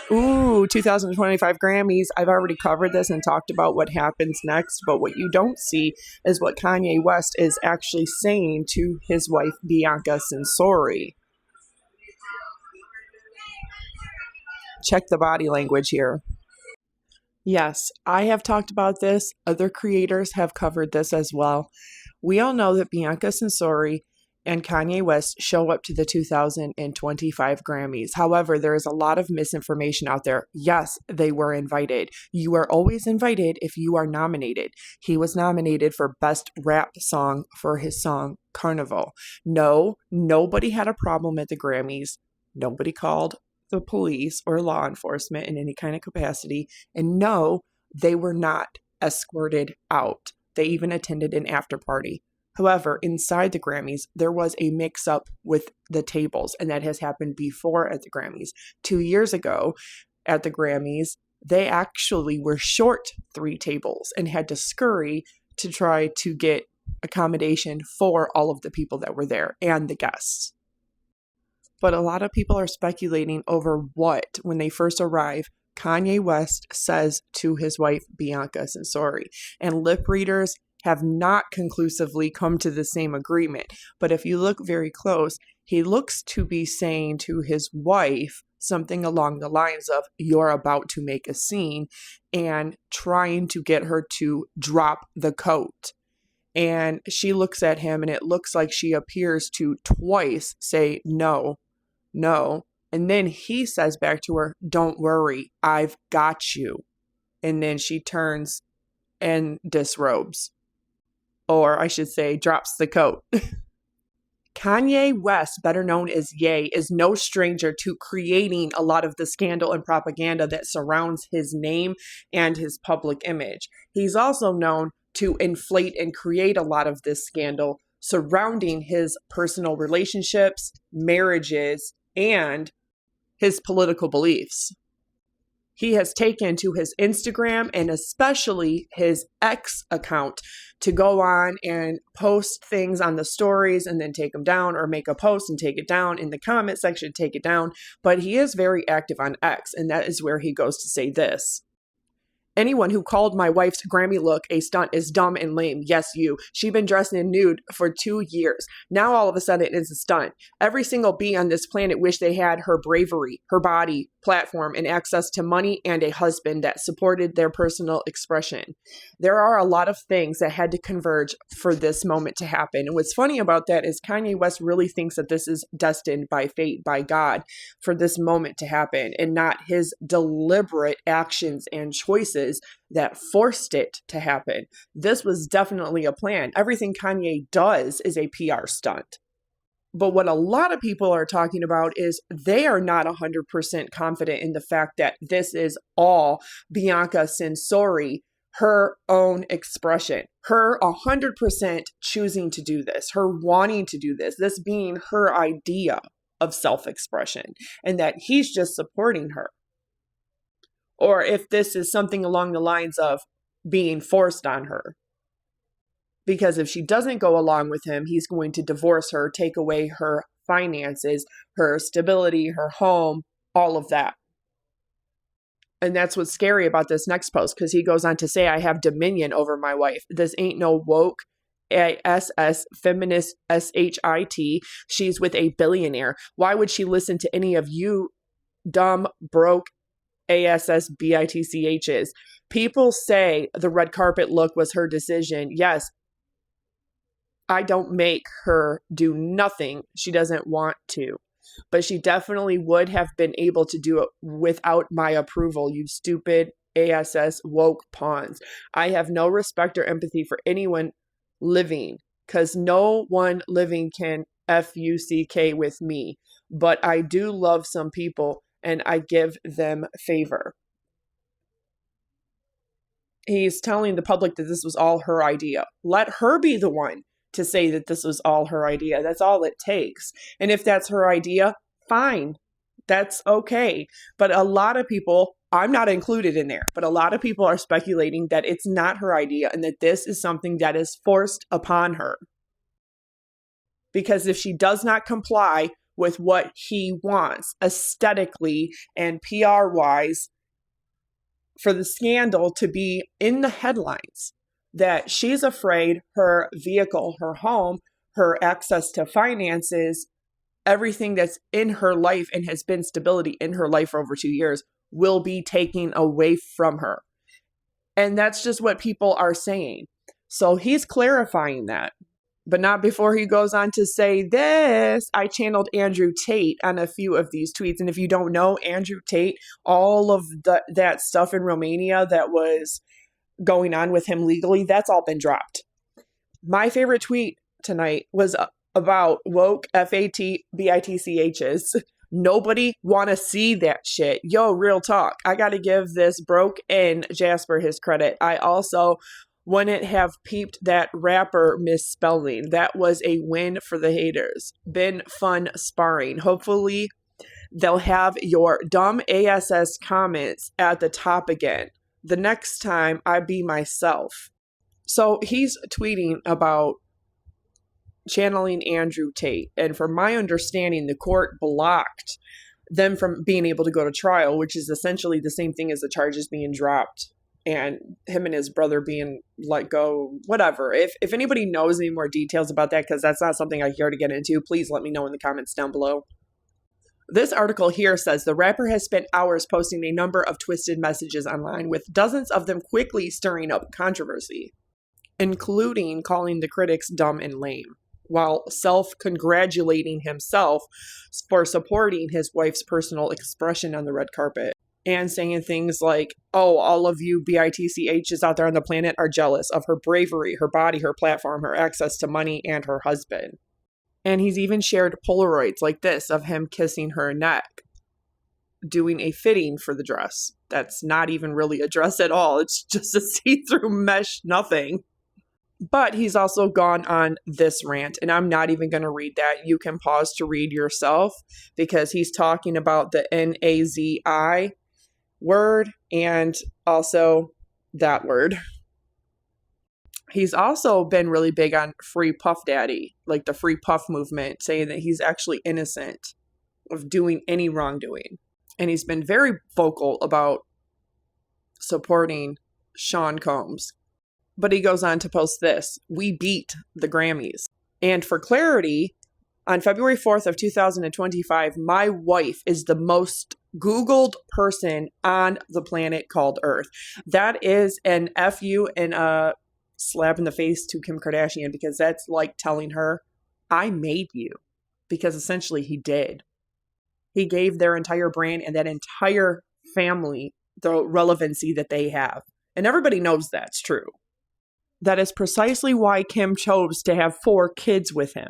Ooh, 2025 Grammys. I've already covered this and talked about what happens next, but what you don't see is what Kanye West is actually saying to his wife, Bianca Censori. Check the body language here. Yes, I have talked about this. Other creators have covered this as well. We all know that Bianca Censori and Kanye West show up to the 2025 Grammys. However, there is a lot of misinformation out there. Yes, they were invited. You are always invited if you are nominated. He was nominated for Best Rap Song for his song Carnival. No, nobody had a problem at the Grammys. Nobody called the police or law enforcement in any kind of capacity. And no, they were not escorted out. They even attended an after party. However, inside the Grammys, there was a mix up with the tables, and that has happened before at the Grammys. 2 years ago at the Grammys, they actually were short 3 tables and had to scurry to try to get accommodation for all of the people that were there and the guests. But a lot of people are speculating over what, when they first arrive, Kanye West says to his wife, Bianca Censori. And lip readers have not conclusively come to the same agreement. But if you look very close, he looks to be saying to his wife something along the lines of, "You're about to make a scene," and trying to get her to drop the coat. And she looks at him, and it looks like she appears to twice say, "No, no." And then he says back to her, "Don't worry, I've got you." And then she turns and disrobes. Or I should say, drops the coat. Kanye West, better known as Ye, is no stranger to creating a lot of the scandal and propaganda that surrounds his name and his public image. He's also known to inflate and create a lot of this scandal surrounding his personal relationships, marriages, and his political beliefs. He has taken to his Instagram and especially his X account to go on and post things on the stories and then take them down, or make a post and take it down, in the comment section, take it down. But he is very active on X, and that is where he goes to say this: "Anyone who called my wife's Grammy look a stunt is dumb and lame. Yes, you. She been dressing in nude for 2 years. Now all of a sudden it's a stunt. Every single bee on this planet wish they had her bravery, her body, platform, and access to money and a husband that supported their personal expression. There are a lot of things that had to converge for this moment to happen." And what's funny about that is Kanye West really thinks that this is destined by fate, by God, for this moment to happen, and not his deliberate actions and choices that forced it to happen. This was definitely a plan. Everything Kanye does is a PR stunt. But what a lot of people are talking about is they are not 100% confident in the fact that this is all Bianca Censori, her own expression, her 100% choosing to do this, her wanting to do this being her idea of self-expression, and that he's just supporting her. Or if this is something along the lines of being forced on her. Because if she doesn't go along with him, he's going to divorce her, take away her finances, her stability, her home, all of that. And that's what's scary about this next post, because he goes on to say, "I have dominion over my wife. This ain't no woke ASS feminist SHIT. She's with a billionaire. Why would she listen to any of you dumb, broke ASS BITCHs? People say the red carpet look was her decision. Yes, I don't make her do nothing she doesn't want to. But she definitely would have been able to do it without my approval, you stupid ASS woke pawns. I have no respect or empathy for anyone living, because no one living can FUCK with me. But I do love some people, and I give them favor." He's telling the public that this was all her idea. Let her be the one to say that this was all her idea. That's all it takes. And if that's her idea, fine. That's okay. But a lot of people, I'm not included in there, but a lot of people are speculating that it's not her idea and that this is something that is forced upon her. Because if she does not comply with what he wants aesthetically and PR wise for the scandal to be in the headlines. That she's afraid her vehicle, her home, her access to finances, everything that's in her life and has been stability in her life for over 2 years will be taken away from her. And that's just what people are saying. So he's clarifying that, but not before he goes on to say this. I channeled Andrew Tate on a few of these tweets. And if you don't know Andrew Tate, all of that stuff in Romania that was going on with him legally, that's all been dropped. My favorite tweet tonight was about woke FATBITCHs. Nobody want to see that shit. Yo, real talk. I got to give this broke in Jasper his credit. I also wouldn't have peeped that rapper misspelling. That was a win for the haters. Been fun sparring. Hopefully they'll have your dumb ASS comments at the top again the next time I be myself. So he's tweeting about channeling Andrew Tate. And from my understanding, the court blocked them from being able to go to trial, which is essentially the same thing as the charges being dropped and him and his brother being let go, whatever. If anybody knows any more details about that, because that's not something I care to get into, please let me know in the comments down below. This article here says the rapper has spent hours posting a number of twisted messages online, with dozens of them quickly stirring up controversy, including calling the critics dumb and lame, while self-congratulating himself for supporting his wife's personal expression on the red carpet, and saying things like, oh, all of you BITCHs out there on the planet are jealous of her bravery, her body, her platform, her access to money, and her husband. And he's even shared Polaroids like this of him kissing her neck, doing a fitting for the dress. That's not even really a dress at all. It's just a see-through mesh nothing. But he's also gone on this rant, and I'm not even going to read that. You can pause to read yourself, because he's talking about the NAZI word and also that word. He's also been really big on Free Puff Daddy, like the Free Puff movement, saying that he's actually innocent of doing any wrongdoing. And he's been very vocal about supporting Sean Combs. But he goes on to post this: we beat the Grammys. And for clarity, on February 4th of 2025, my wife is the most Googled person on the planet called Earth. That is an FU and a slap in the face to Kim Kardashian, because that's like telling her, I made you. Because essentially he did. He gave their entire brand and that entire family the relevancy that they have. And everybody knows that's true. That is precisely why Kim chose to have 4 kids with him.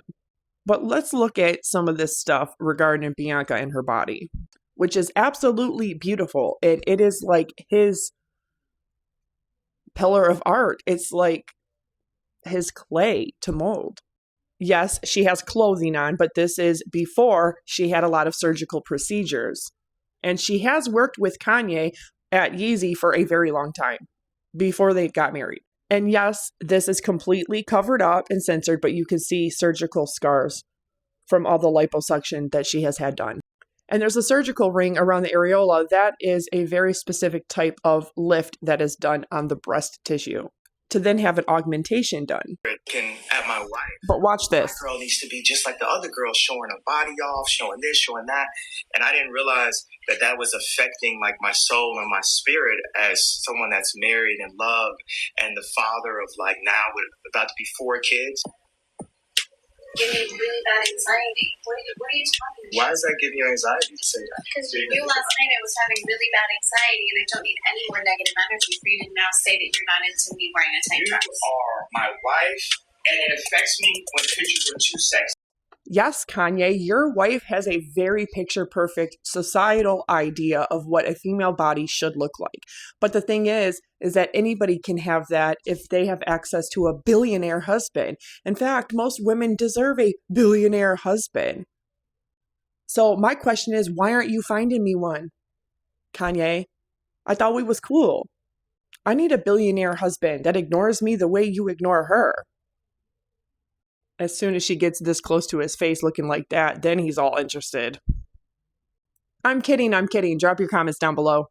But let's look at some of this stuff regarding Bianca and her body, which is absolutely beautiful. And it is like his pillar of art. It's like his clay to mold. Yes, she has clothing on, but this is before she had a lot of surgical procedures. And she has worked with Kanye at Yeezy for a very long time, before they got married. And yes, this is completely covered up and censored, but you can see surgical scars from all the liposuction that she has had done. And there's a surgical ring around the areola. That is a very specific type of lift that is done on the breast tissue to then have an augmentation done. At my wife. But watch this. My girl needs to be just like the other girls, showing her body off, showing this, showing that. And I didn't realize that that was affecting like my soul and my spirit as someone that's married and loved and the father of like now with about to be 4 kids. Give me really bad anxiety. What are you talking about? Why is that giving you anxiety to say that? Because you last night I was having really bad anxiety and I don't need any more negative energy for you to now say that you're not into me wearing a tight dress. You are my wife and it affects me when pictures are too sexy. Yes, Kanye, your wife has a very picture-perfect societal idea of what a female body should look like. But the thing is that anybody can have that if they have access to a billionaire husband. In fact, most women deserve a billionaire husband. So my question is, why aren't you finding me one, Kanye? I thought we was cool. I need a billionaire husband that ignores me the way you ignore her. As soon as she gets this close to his face looking like that, then he's all interested. I'm kidding. Drop your comments down below.